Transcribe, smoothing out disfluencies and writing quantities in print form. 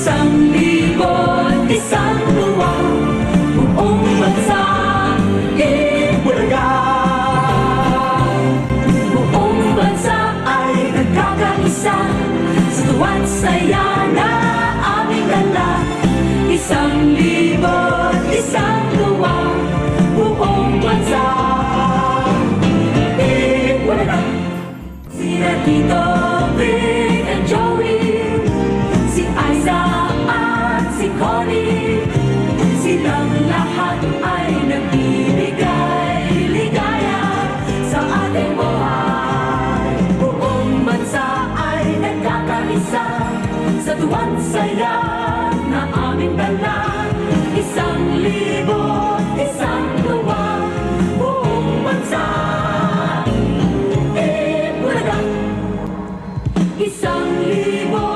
1,000,000 luwa, buong bansa Itbulaga. Buong bansa ay nagkakaisa sa tuwa't saya na aming dala. 1,000,000 luwa, buong bansa Itbulaga. Sina Tito, Vic and Joey, si Aiza at si Connie, silang lahat ay nagbibigay ligaya sa ating buhay. Buong bansa ay nagkakaisa sa tuwa't saya na aming dala. 1,000,000 luwa, buong bansa Itbulaga. 1,000,000